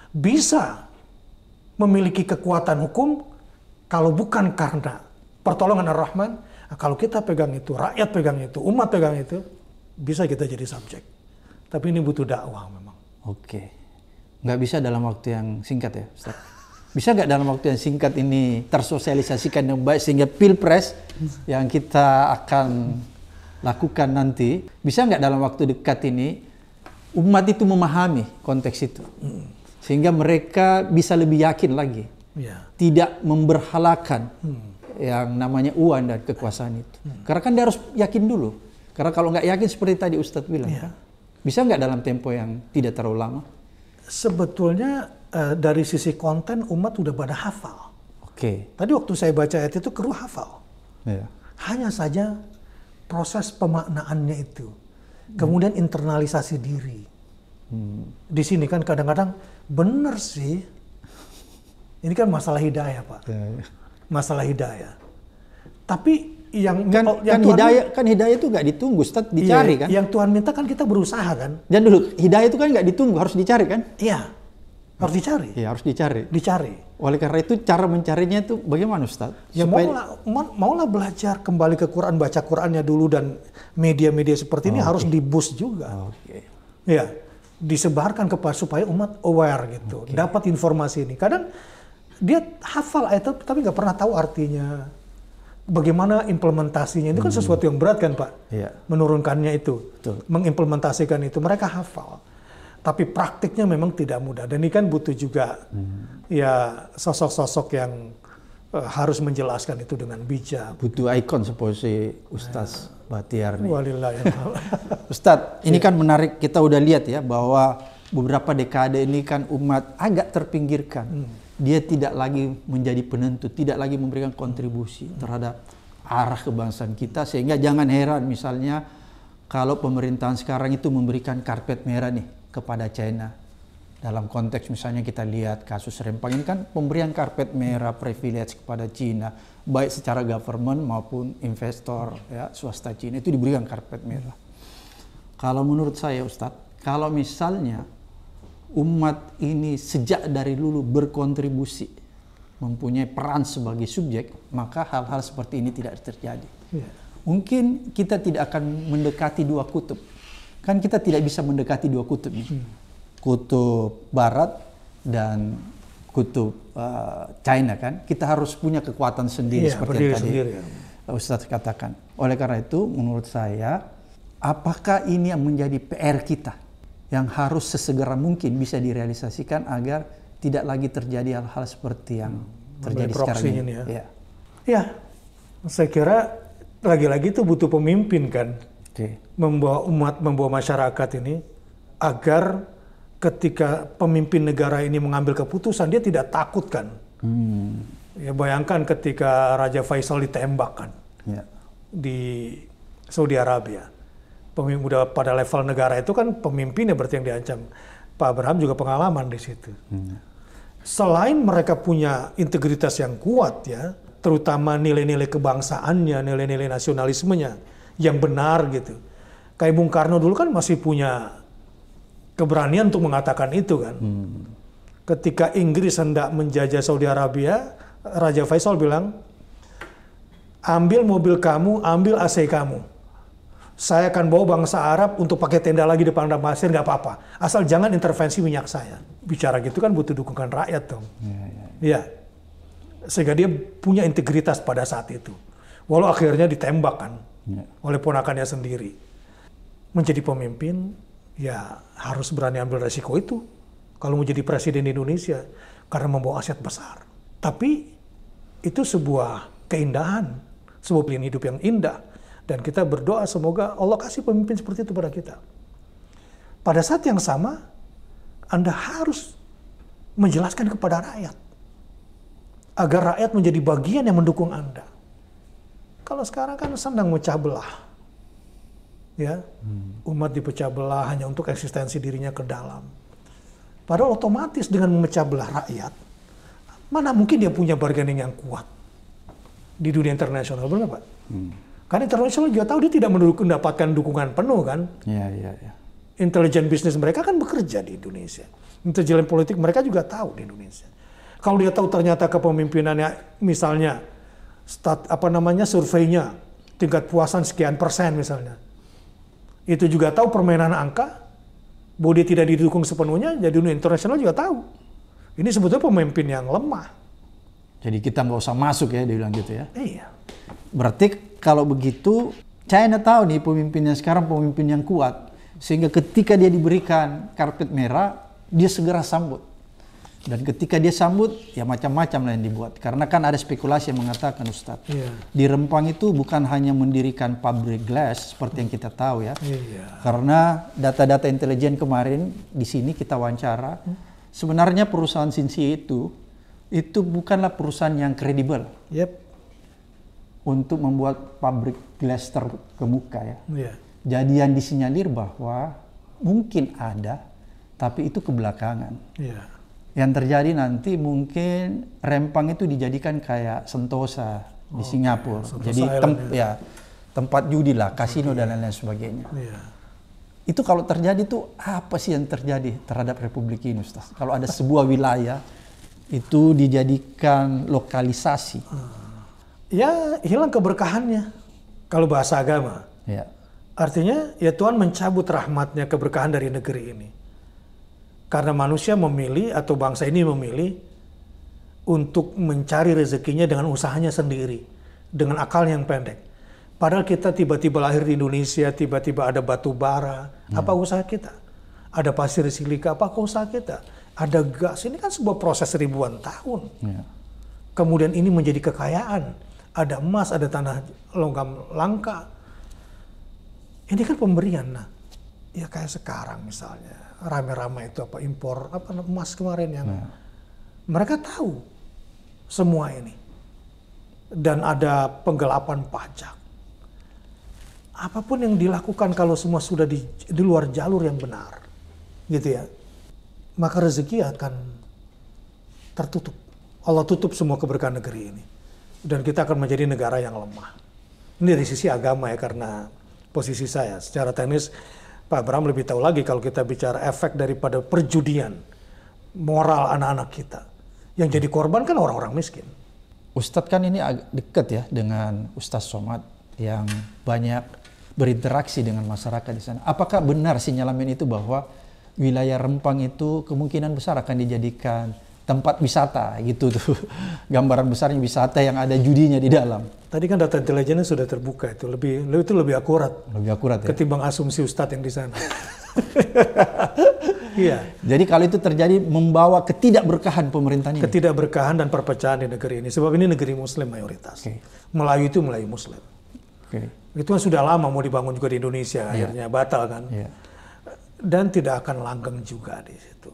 bisa memiliki kekuatan hukum kalau bukan karena pertolongan Ar-Rahman? Nah, kalau kita pegang itu, rakyat pegang itu, umat pegang itu, bisa kita jadi subjek. Tapi ini butuh dakwah memang. Oke. Nggak bisa dalam waktu yang singkat ya, Ustaz? Bisa nggak dalam waktu yang singkat ini tersosialisasikan yang baik sehingga pilpres yang kita akan lakukan nanti, bisa nggak dalam waktu dekat ini umat itu memahami konteks itu? Sehingga mereka bisa lebih yakin lagi. Tidak memberhalakan yang namanya uang dan kekuasaan itu. Karena kan dia harus yakin dulu. Karena kalau nggak yakin seperti tadi Ustadz bilang, kan? Bisa nggak dalam tempo yang tidak terlalu lama? Sebetulnya dari sisi konten umat udah pada hafal. Oke. Tadi waktu saya baca ayat itu kru hafal. Hanya saja proses pemaknaannya itu. Kemudian internalisasi diri. Di sini kan kadang-kadang benar sih. Ini kan masalah hidayah Pak. Masalah hidayah. Tapi yang hidayah itu nggak ditunggu, Ustaz, dicari kan? Yang Tuhan minta kan kita berusaha kan? Dan dulu hidayah itu kan nggak ditunggu, harus dicari kan? Iya, harus dicari. Iya, harus dicari. Dicari. Oleh karena itu cara mencarinya itu bagaimana Ustaz? Ya maulah belajar kembali ke Quran, baca Qurannya dulu dan media-media seperti ini harus di-boost juga. Ya, disebarkan supaya umat aware gitu, dapat informasi ini. Kadang dia hafal ayat tapi nggak pernah tahu artinya. Bagaimana implementasinya itu kan sesuatu yang berat kan Pak, menurunkannya itu, mengimplementasikan itu mereka hafal, tapi praktiknya memang tidak mudah dan ini kan butuh juga ya sosok-sosok yang harus menjelaskan itu dengan bijak. Butuh ikon seperti Ustaz Bahtiar nih. Walillahilhamd. Ustaz, ini kan menarik, kita udah lihat ya bahwa beberapa dekade ini kan umat agak terpinggirkan. Dia tidak lagi menjadi penentu, tidak lagi memberikan kontribusi terhadap arah kebangsaan kita. Sehingga jangan heran misalnya kalau pemerintahan sekarang itu memberikan karpet merah nih kepada China. Dalam konteks misalnya kita lihat kasus Rempang ini kan pemberian karpet merah privilege kepada China. Baik secara government maupun investor ya, swasta China itu diberikan karpet merah. Kalau menurut saya Ustadz, kalau misalnya umat ini sejak dari dulu berkontribusi, mempunyai peran sebagai subjek, maka hal-hal seperti ini tidak terjadi. Mungkin kita tidak akan mendekati dua kutub. Kan kita tidak bisa mendekati dua kutub ini. Kutub Barat dan kutub China kan. Kita harus punya kekuatan sendiri seperti yang tadi Ustadz katakan. Oleh karena itu menurut saya apakah ini yang menjadi PR kita yang harus sesegera mungkin bisa direalisasikan agar tidak lagi terjadi hal-hal seperti yang terjadi sekarang ini? Ya. Ya, saya kira lagi-lagi itu butuh pemimpin kan, membawa umat, membawa masyarakat ini agar ketika pemimpin negara ini mengambil keputusan dia tidak takut kan. Ya bayangkan ketika Raja Faisal ditembak kan di Saudi Arabia. Udah pada level negara itu kan pemimpinnya berarti yang diancam. Pak Abraham juga pengalaman di situ. Selain mereka punya integritas yang kuat ya, terutama nilai-nilai kebangsaannya, nilai-nilai nasionalismenya yang benar gitu. Kayak Bung Karno dulu kan masih punya keberanian untuk mengatakan itu kan. Ketika Inggris hendak menjajah Saudi Arabia, Raja Faisal bilang, ambil mobil kamu, ambil AC kamu. Saya akan bawa bangsa Arab untuk pakai tenda lagi di padang pasir, nggak apa-apa. Asal jangan intervensi minyak saya. Bicara gitu kan butuh dukungan rakyat dong. Ya. Sehingga dia punya integritas pada saat itu. Walau akhirnya ditembak kan oleh ponakannya sendiri. Menjadi pemimpin, ya harus berani ambil resiko itu. Kalau mau jadi presiden Indonesia, karena membawa aset besar. Tapi itu sebuah keindahan, sebuah pilihan hidup yang indah. Dan kita berdoa semoga Allah kasih pemimpin seperti itu pada kita. Pada saat yang sama, Anda harus menjelaskan kepada rakyat. Agar rakyat menjadi bagian yang mendukung Anda. Kalau sekarang kan sedang memecah belah. Ya, umat dipecah belah hanya untuk eksistensi dirinya ke dalam. Padahal otomatis dengan memecah belah rakyat, mana mungkin dia punya bargaining yang kuat di dunia internasional, benar Pak? Karena internasional juga tahu dia tidak mendapatkan dukungan penuh kan. Intelijen bisnis mereka kan bekerja di Indonesia. Intelijen politik mereka juga tahu di Indonesia. Kalau dia tahu ternyata kepemimpinannya misalnya surveinya tingkat puasan sekian persen misalnya. Itu juga tahu permainan angka bahwa dia tidak didukung sepenuhnya, jadi dunia internasional juga tahu. Ini sebetulnya pemimpin yang lemah. Jadi kita nggak usah masuk ya, dia bilang gitu ya. Iya. Berarti kalau begitu, China tahu nih pemimpinnya sekarang pemimpin yang kuat. Sehingga ketika dia diberikan karpet merah, dia segera sambut. Dan ketika dia sambut, ya macam-macam lah yang dibuat. Karena kan ada spekulasi yang mengatakan Ustadz, di Rempang itu bukan hanya mendirikan pabrik gelas seperti yang kita tahu ya. Karena data-data intelijen kemarin di sini kita wawancara, sebenarnya perusahaan Xinxi itu bukanlah perusahaan yang kredibel. Untuk membuat pabrik gelas terkemuka ya. Jadi yang disinyalir bahwa mungkin ada, tapi itu kebelakangan. Yang terjadi nanti mungkin Rempang itu dijadikan kayak Sentosa di Singapura. Jadi tempat judi lah, kasino dan lain-lain sebagainya. Itu kalau terjadi tuh apa sih yang terjadi terhadap Republik ini Ustaz? Kalau ada sebuah wilayah itu dijadikan lokalisasi. Ya hilang keberkahannya kalau bahasa agama. Artinya ya Tuhan mencabut rahmatnya, keberkahan dari negeri ini. Karena manusia memilih atau bangsa ini memilih untuk mencari rezekinya dengan usahanya sendiri. Dengan akal yang pendek. Padahal kita tiba-tiba lahir di Indonesia, tiba-tiba ada batu bara. Apa usaha kita? Ada pasir silika, apa usaha kita? Ada gas, ini kan sebuah proses ribuan tahun. Kemudian ini menjadi kekayaan. Ada emas, ada tanah logam langka. Ini kan pemberian. Nah, ya kayak sekarang misalnya rame-rame itu impor emas kemarin yang mereka tahu semua ini. Dan ada penggelapan pajak. Apapun yang dilakukan kalau semua sudah di luar jalur yang benar. Gitu ya. Maka rezeki akan tertutup. Allah tutup semua keberkahan negeri ini. Dan kita akan menjadi negara yang lemah. Ini dari sisi agama ya, karena posisi saya. Secara teknis, Pak Abraham lebih tahu lagi kalau kita bicara efek daripada perjudian moral anak-anak kita. Yang jadi korban kan orang-orang miskin. Ustadz kan ini agak dekat ya dengan Ustadz Somad yang banyak berinteraksi dengan masyarakat di sana. Apakah benar sinyalemen itu bahwa wilayah Rempang itu kemungkinan besar akan dijadikan tempat wisata gitu tuh. Gambaran besarnya wisata yang ada judinya di dalam. Tadi kan data intelijennya sudah terbuka, itu lebih akurat. Lebih akurat ya. Ketimbang asumsi Ustadz yang di sana. Iya. Jadi kalau itu terjadi membawa ketidakberkahan pemerintahan ini. Ketidakberkahan dan perpecahan di negeri ini. Sebab ini negeri Muslim mayoritas. Melayu itu Melayu Muslim. Itu kan sudah lama mau dibangun juga di Indonesia, akhirnya batal kan. Dan tidak akan langgeng juga di situ.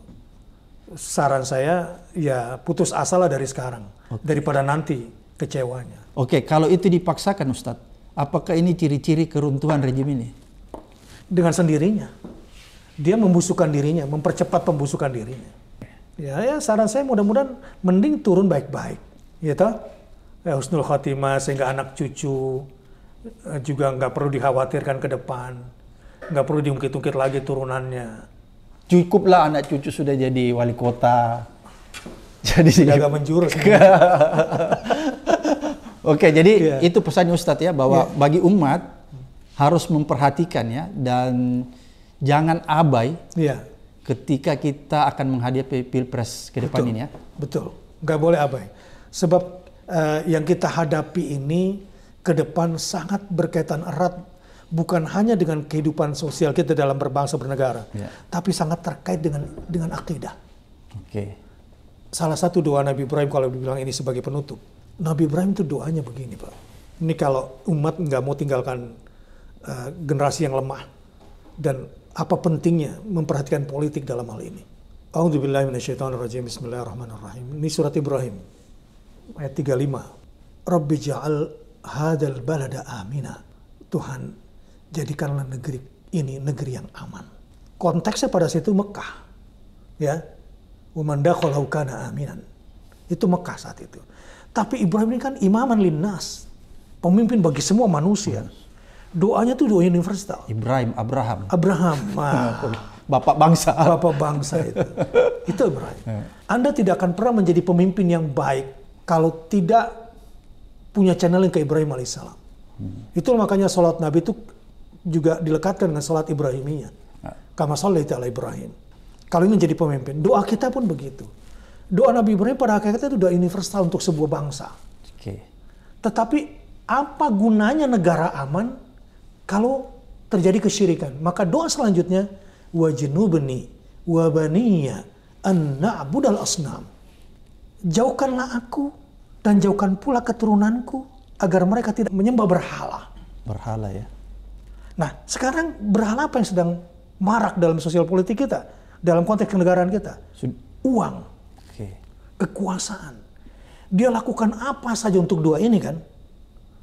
Saran saya ya putus asa lah dari sekarang, daripada nanti kecewanya. Kalau itu dipaksakan Ustadz, apakah ini ciri-ciri keruntuhan rejim ini? Dengan sendirinya. Dia membusukkan dirinya, mempercepat pembusukan dirinya. Ya saran saya mudah-mudahan mending turun baik-baik. Ya toh? Husnul khotimah sehingga anak cucu juga nggak perlu dikhawatirkan ke depan. Nggak perlu diungkit-ungkit lagi turunannya. Cukuplah anak cucu sudah jadi wali kota. Jadi agak menjurus. Jadi itu pesannya Ustadz ya, bahwa bagi umat harus memperhatikan ya, dan jangan abai ketika kita akan menghadapi pilpres ke depan ini ya. Betul, nggak boleh abai. Sebab yang kita hadapi ini ke depan sangat berkaitan erat, bukan hanya dengan kehidupan sosial kita dalam berbangsa bernegara, tapi sangat terkait dengan akidah. Salah satu doa Nabi Ibrahim, kalau dibilang ini sebagai penutup, Nabi Ibrahim itu doanya begini Pak. Ini kalau umat nggak mau tinggalkan generasi yang lemah, dan apa pentingnya memperhatikan politik dalam hal ini. A'udzubillahi minasyaitonirrajim. Bismillahirrahmanirrahim. Ini surat Ibrahim ayat 35. Rabbi ja'al hadzal balada amina. Tuhan, jadikanlah negeri ini negeri yang aman. Konteksnya pada situ Mekah. Ya. Wa man dakhalahu kana aminan. Itu Mekah saat itu. Tapi Ibrahim ini kan imaman linnas. Pemimpin bagi semua manusia. Doanya tuh doa universal. Abraham. Bapak bangsa. Bapak bangsa itu. Itu Ibrahim. Anda tidak akan pernah menjadi pemimpin yang baik kalau tidak punya channeling ke Ibrahim alaihissalam. Itu makanya sholat Nabi itu juga dilekatkan dengan sholat Ibrahimiyah. Kama shallaita ala Ibrahim. Kalau ingin jadi pemimpin, doa kita pun begitu. Doa Nabi Ibrahim pada hakikatnya itu doa universal untuk sebuah bangsa. Tetapi apa gunanya negara aman kalau terjadi kesyirikan? Maka doa selanjutnya, wajnubni wa baniya an na'budal asnam. Jauhkanlah aku dan jauhkan pula keturunanku agar mereka tidak menyembah berhala. Berhala ya. Nah, sekarang berhala apa yang sedang marak dalam sosial politik kita, dalam konteks kenegaraan kita? Uang, kekuasaan. Dia lakukan apa saja untuk doa ini kan?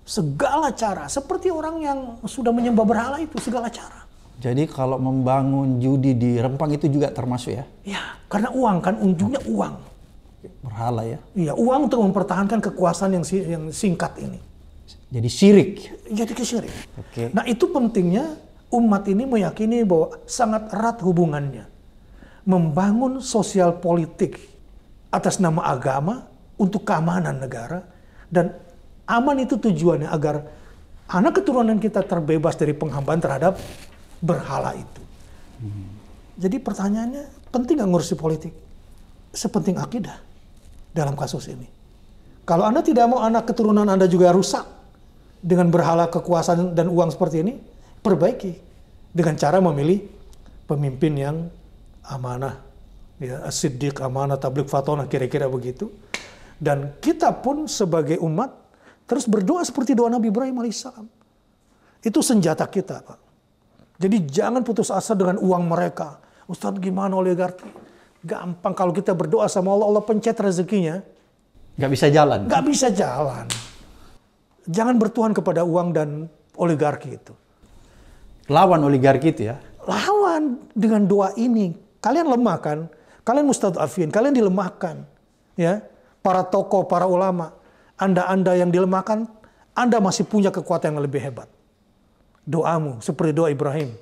Segala cara, seperti orang yang sudah menyembah berhala itu, segala cara. Jadi kalau membangun judi di Rempang itu juga termasuk ya? Ya, karena uang kan, ujungnya uang. Berhala ya? Iya, uang untuk mempertahankan kekuasaan yang singkat ini. Jadi syirik? Jadi syirik. Nah itu pentingnya umat ini meyakini bahwa sangat erat hubungannya. Membangun sosial politik atas nama agama untuk keamanan negara. Dan aman itu tujuannya agar anak keturunan kita terbebas dari penghambaan terhadap berhala itu. Jadi pertanyaannya, penting nggak ngurusi politik? Sepenting akidah dalam kasus ini. Kalau Anda tidak mau anak keturunan Anda juga rusak dengan berhala kekuasaan dan uang seperti ini, perbaiki dengan cara memilih pemimpin yang amanah, ya, as-siddiq, amanah, tabligh, fatonah, kira-kira begitu. Dan kita pun sebagai umat terus berdoa seperti doa Nabi Ibrahim alaihissalam. Itu senjata kita, Pak. Jadi jangan putus asa dengan uang mereka. Ustadz gimana oligarki? Gampang kalau kita berdoa sama Allah, Allah pencet rezekinya. Nggak bisa jalan. Nggak bisa jalan. Jangan bertuhan kepada uang dan oligarki itu. Lawan oligarki itu ya? Lawan dengan doa ini. Kalian lemah kan? Kalian mustadafin, kalian dilemahkan. Ya, para tokoh, para ulama. Anda yang dilemahkan, Anda masih punya kekuatan yang lebih hebat. Doamu seperti doa Ibrahim.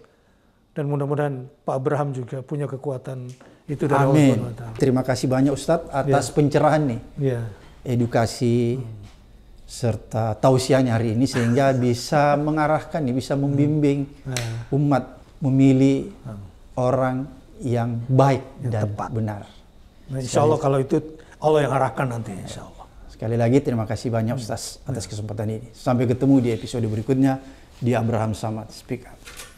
Dan mudah-mudahan Pak Abraham juga punya kekuatan itu dari Allah SWT. Terima kasih banyak Ustadz atas pencerahan nih. Edukasi serta tausiahnya hari ini sehingga bisa mengarahkan, bisa membimbing umat memilih orang yang baik dan tepat, benar. Nah, insya Allah kalau itu Allah yang arahkan nanti, insya Allah. Sekali lagi terima kasih banyak Ustaz atas kesempatan ini. Sampai ketemu di episode berikutnya di Abraham Samad Speak Up.